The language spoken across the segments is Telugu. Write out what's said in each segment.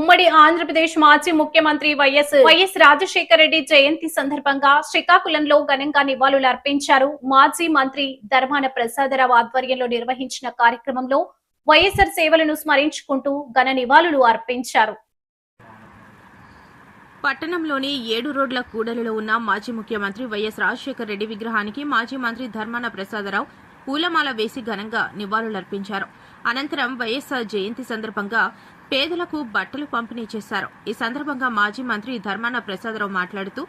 ఉమ్మడి ఆంధ్రప్రదేశ్ మాజీ ముఖ్యమంత్రి వైఎస్ రాజశేఖర రెడ్డి జయంతి సందర్భంగా శ్రీకాకుళంలో ఘనంగా నివాళులు అర్పించారు. మాజీ మంత్రి ధర్మాన ప్రసాదరావు ఆధ్వర్యంలో నిర్వహించిన కార్యక్రమంలో వైఎస్ఆర్ సేవలను స్మరించుకుంటూ ఘన నివాళులు అర్పించారు. పట్టణంలోని 7 రోడ్ల కూడలిలో ఉన్న మాజీ ముఖ్యమంత్రి వైఎస్ రాజశేఖర రెడ్డి విగ్రహానికి మాజీ మంత్రి ధర్మాన ప్రసాదరావు పూలమాల వేసి ఘనంగా నివాళులర్పించారు. అనంతరం వైఎస్ఆర్ జయంతి సందర్భంగా పేదలకు బట్టలు పంపిణీ చేశారు. ఈ సందర్భంగా మాజీ మంత్రి ధర్మాన ప్రసాదరావు మాట్లాడుతూ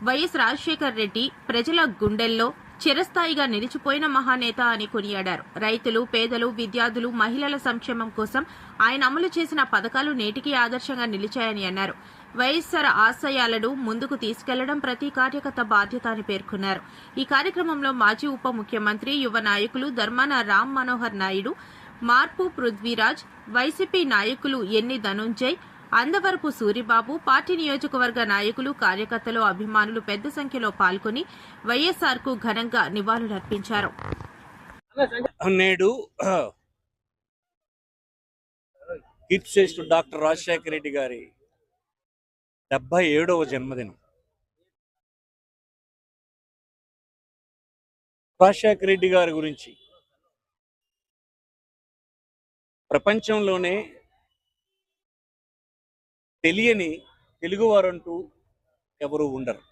వైఎస్ రాజశేఖర రెడ్డి ప్రజల గుండెల్లో చిరస్థాయిగా నిలిచిపోయిన మహానేత అని కొనియాడారు. రైతులు, పేదలు, విద్యార్థులు, మహిళల సంక్షేమం కోసం ఆయన అమలు చేసిన పథకాలు నేటికీ ఆదర్శంగా నిలిచాయని అన్నారు. వైఎస్ఆర్ ఆశయాలను ముందుకు తీసుకెళ్లడం ప్రతి కార్యకర్త బాధ్యత అని పేర్కొన్నారు. ఈ కార్యక్రమంలో మాజీ ఉప ముఖ్యమంత్రి, యువ నాయకులు ధర్మాన రామ్ మనోహర్ నాయుడు, మార్పు పృథ్వీరాజ్, వైసీపీ నాయకులు ఎన్ని ధనుంజయ్, అందవరపు సూరిబాబు, పార్టీ నియోజకవర్గ నాయకులు, కార్యకర్తలు, అభిమానులు పెద్ద సంఖ్యలో పాల్గొని వైఎస్ఆర్ కు ఘనంగా నివాళులర్పించారు. నేడు కీర్తిశేషుడు డాక్టర్ రాజశేఖర రెడ్డి గారి 77వ జన్మదినం. రాజశేఖర రెడ్డి గారి గురించి ప్రపంచంలోనే తెలియని తెలుగువారంటూ ఎవరు ఉండరు.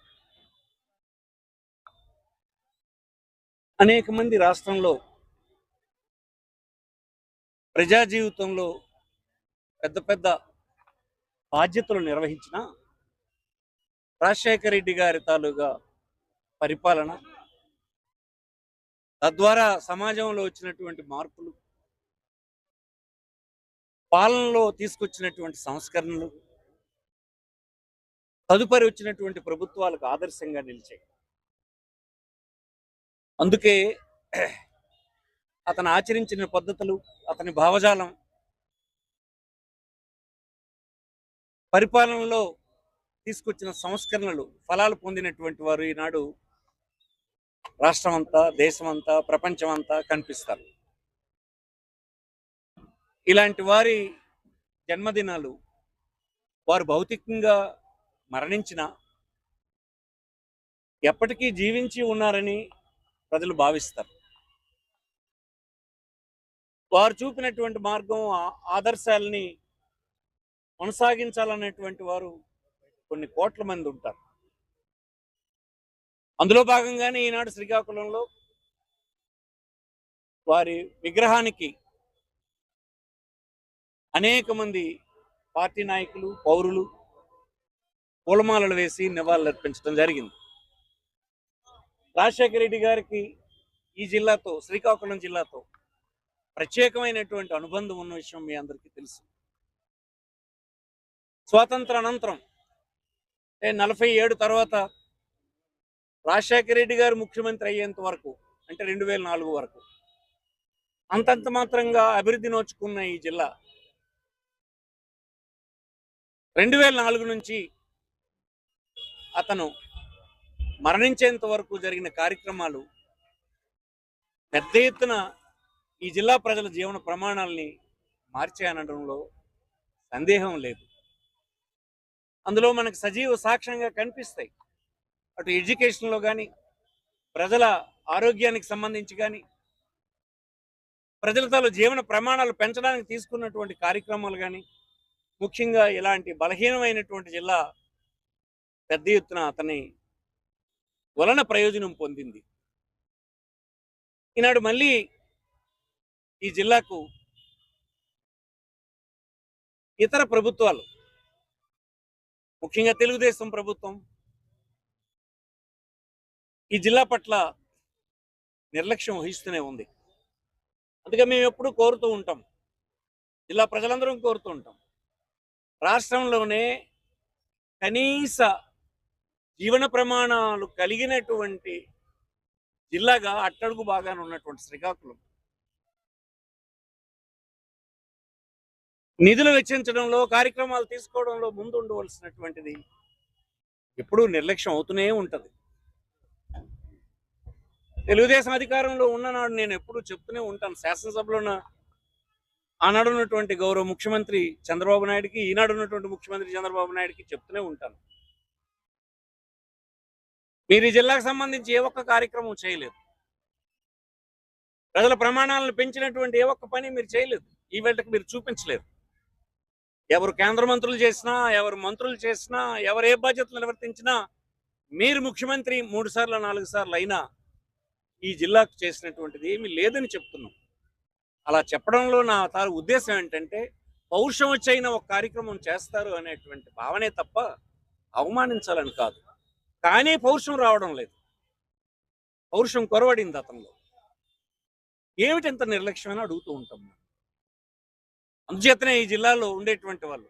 అనేక మంది రాష్ట్రంలో ప్రజా జీవితంలో పెద్ద పెద్ద బాధ్యతలు నిర్వహించిన రాజశేఖర రెడ్డి గారి తాలూగా పరిపాలన, తద్వారా సమాజంలో వచ్చినటువంటి మార్పులు, పాలనలో తీసుకొచ్చినటువంటి సంస్కరణలు తదుపరి వచ్చినటువంటి ప్రభుత్వాలకు ఆదర్శంగా నిలిచాయి. అందుకే అతను ఆచరించిన పద్ధతులు, అతని భావజాలం పరిపాలనలో తీసుకొచ్చిన సంస్కరణలు ఫలాలు పొందినటువంటి వారు ఈనాడు రాష్ట్రమంతా, దేశమంతా, ప్రపంచమంతా కనిపిస్తారు. ఇలాంటి వారి జన్మదినాలు వారు భౌతికంగా మరణించిన ఎప్పటికీ జీవించి ఉన్నారని ప్రజలు భావిస్తారు. వారు చూపినటువంటి మార్గం, ఆదర్శాలని కొనసాగించాలనేటువంటి వారు కొన్ని కోట్ల మంది ఉంటారు. అందులో భాగంగానే ఈనాడు శ్రీకాకుళంలో వారి విగ్రహానికి అనేక మంది పార్టీ నాయకులు, పౌరులు పూలమాలలు వేసి నివాళులర్పించడం జరిగింది. రాజశేఖర రెడ్డి గారికి ఈ జిల్లాతో, శ్రీకాకుళం జిల్లాతో ప్రత్యేకమైనటువంటి అనుబంధం ఉన్న విషయం మీ అందరికీ తెలుసు. స్వాతంత్ర అనంతరం 47 తర్వాత రాజశేఖర రెడ్డి గారు ముఖ్యమంత్రి అయ్యేంత వరకు, అంటే 2004 వరకు అంతంత మాత్రంగా అభివృద్ధి నోచుకున్న ఈ జిల్లా 2004 నుంచి అతను మరణించేంత వరకు జరిగిన కార్యక్రమాలు పెద్ద ఎత్తున ఈ జిల్లా ప్రజల జీవన ప్రమాణాలని మార్చాయనడంలో సందేహం లేదు. అందులో మనకు సజీవ సాక్ష్యంగా కనిపిస్తాయి. అటు ఎడ్యుకేషన్లో కానీ, ప్రజల ఆరోగ్యానికి సంబంధించి కానీ, ప్రజలతో జీవన ప్రమాణాలు పెంచడానికి తీసుకున్నటువంటి కార్యక్రమాలు కానీ, ముఖ్యంగా ఇలాంటి బలహీనమైనటువంటి జిల్లా పెద్ద ఎత్తున అతని వలన ప్రయోజనం పొందింది. ఈనాడు మళ్ళీ ఈ జిల్లాకు ఇతర ప్రభుత్వాలు, ముఖ్యంగా తెలుగుదేశం ప్రభుత్వం ఈ జిల్లా పట్ల నిర్లక్ష్యం వహిస్తూనే ఉంది. అందుకే మేము ఎప్పుడూ కోరుతూ ఉంటాం, జిల్లా ప్రజలందరం కోరుతూ ఉంటాం, రాష్ట్రంలోనే కనీస జీవన ప్రమాణాలు కలిగినటువంటి జిల్లాగా అట్టడుగు బాగానే ఉన్నటువంటి శ్రీకాకుళం నిధులు వెచ్చించడంలో, కార్యక్రమాలు తీసుకోవడంలో ముందు ఉండవలసినటువంటిది ఎప్పుడూ నిర్లక్ష్యం అవుతూనే ఉంటుంది. తెలుగుదేశం అధికారంలో ఉన్ననాడు నేను ఎప్పుడూ చెప్తూనే ఉంటాను, శాసనసభలో ఆనాడు ఉన్నటువంటి గౌరవ ముఖ్యమంత్రి చంద్రబాబు నాయుడికి, ఈనాడు ఉన్నటువంటి ముఖ్యమంత్రి చంద్రబాబు నాయుడికి చెప్తూనే ఉంటాను, మీరు ఈ జిల్లాకు సంబంధించి ఏ ఒక్క కార్యక్రమం చేయలేదు. ప్రజల ప్రమాణాలను పెంచినటువంటి ఏ ఒక్క పని మీరు చేయలేదు. ఈ వేళకి మీరు చూపించలేదు. ఎవరు కేంద్ర మంత్రులు చేసినా, ఎవరు మంత్రులు చేసినా, ఎవరు ఏ బాధ్యతలు నిర్వర్తించినా, మీరు ముఖ్యమంత్రి 3 సార్లు 4 సార్లు అయినా ఈ జిల్లాకు చేసినటువంటిది ఏమీ లేదని చెప్తున్నాం. అలా చెప్పడంలో నా ఉద్దేశం ఏంటంటే, పౌరుషం వచ్చైన ఒక కార్యక్రమం చేస్తారు అనేటువంటి భావనే తప్ప అవమానించాలని కాదు. కానీ పౌరుషం రావడం లేదు. పౌరుషం కొరవడింది అతనిలో. ఏమిటి ఇంత నిర్లక్ష్యం అని అడుగుతూ ఉంటాం. అందుచేతనే ఈ జిల్లాలో ఉండేటువంటి వాళ్ళు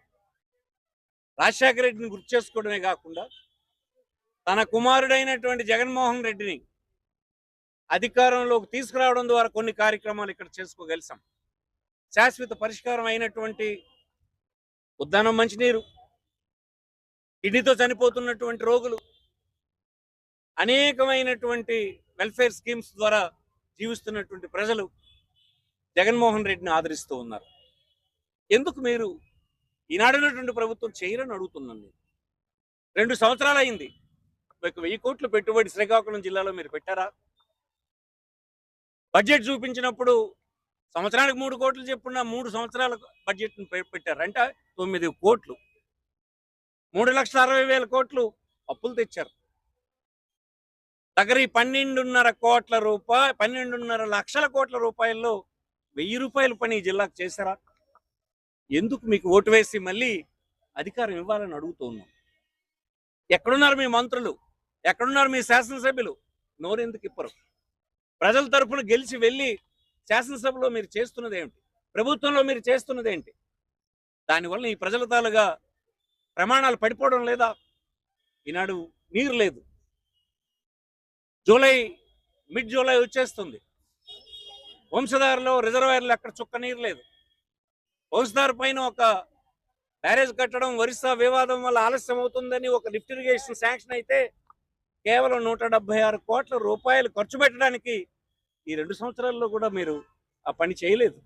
రాజశేఖర రెడ్డిని గుర్తు చేసుకోవడమే కాకుండా, తన కుమారుడైనటువంటి జగన్మోహన్ రెడ్డిని అధికారంలోకి తీసుకురావడం ద్వారా కొన్ని కార్యక్రమాలు ఇక్కడ చేసుకోగలిసాం. శాశ్వత పరిష్కారం అయినటువంటి ఉద్దానం మంచినీరు, కిడ్నీతో చనిపోతున్నటువంటి రోగులు, అనేకమైనటువంటి వెల్ఫేర్ స్కీమ్స్ ద్వారా జీవిస్తున్నటువంటి ప్రజలు జగన్మోహన్ రెడ్డిని ఆదరిస్తూ ఉన్నారు. ఎందుకు మీరు ఈనాడున్నటువంటి ప్రభుత్వం చేయరని అడుగుతున్నాను. 2 సంవత్సరాలు అయింది. 1000 కోట్లు పెట్టుబడి శ్రీకాకుళం జిల్లాలో మీరు పెట్టారా? బడ్జెట్ చూపించినప్పుడు సంవత్సరానికి 3 కోట్లు చెప్పున్న 3 సంవత్సరాల బడ్జెట్ను పెట్టారు. అంటే 9 కోట్లు, 3,60,000 కోట్లు అప్పులు తెచ్చారు. దగ్గర 12,5 లక్షల కోట్ల రూపాయల్లో 1000 రూపాయల పని ఈ జిల్లాకు చేశారా? ఎందుకు మీకు ఓటు వేసి మళ్ళీ అధికారం ఇవ్వాలని అడుగుతూ ఉన్నాం. ఎక్కడున్నారు మీ మంత్రులు? ఎక్కడున్నారు మీ శాసనసభ్యులు? నోరెందుకు ఇప్పరు? ప్రజల తరఫున గెలిచి వెళ్ళి శాసనసభలో మీరు చేస్తున్నది ఏమిటి? ప్రభుత్వంలో మీరు చేస్తున్నది ఏంటి? దానివల్ల ఈ ప్రజల తాలుగా ప్రమాణాలు పడిపోవడం లేదా? ఈనాడు నీరు లేదు. మిడ్ జూలై వచ్చేస్తుంది. వంశధారలో రిజర్వాయర్లు ఎక్కడ చుక్క నీరు లేదు. వంశధార పైన ఒక బ్యారేజ్ కట్టడం ఒరిస్సా వివాదం వల్ల ఆలస్యం అవుతుందని ఒక లిఫ్ట్ ఇరిగేషన్ శాంక్షన్ అయితే కేవలం 176 కోట్ల రూపాయలు ఖర్చు పెట్టడానికి ఈ 2 సంవత్సరాల్లో కూడా మీరు ఆ పని చేయలేదు.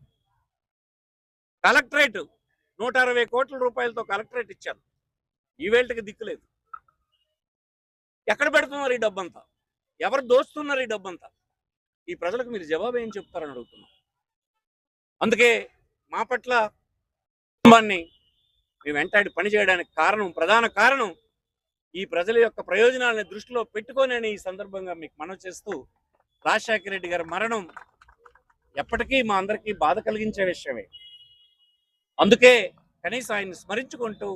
కలెక్టరేట్ 160 కోట్ల రూపాయలతో కలెక్టరేట్ ఇచ్చారు. ఈ వేళకి దిక్కులేదు. ఎక్కడ పెడుతున్నారు ఈ డబ్బంతా? ఎవరు దోస్తున్నారు ఈ డబ్బంతా? ఈ ప్రజలకు మీరు జవాబు ఏం చెప్తారని అడుగుతున్నాం. అందుకే మా పట్ల కుటుంబాన్ని మేము వెంటాడి పనిచేయడానికి ప్రధాన కారణం ఈ ప్రజల యొక్క ప్రయోజనాలను దృష్టిలో పెట్టుకొని ఈ సందర్భంగా మీకు మనవి చేస్తూ, రాజశేఖర రెడ్డి గారి మరణం ఎప్పటికీ మా అందరికీ బాధ కలిగించే విషయమే. అందుకే కనీసం ఆయన్ని స్మరించుకుంటూ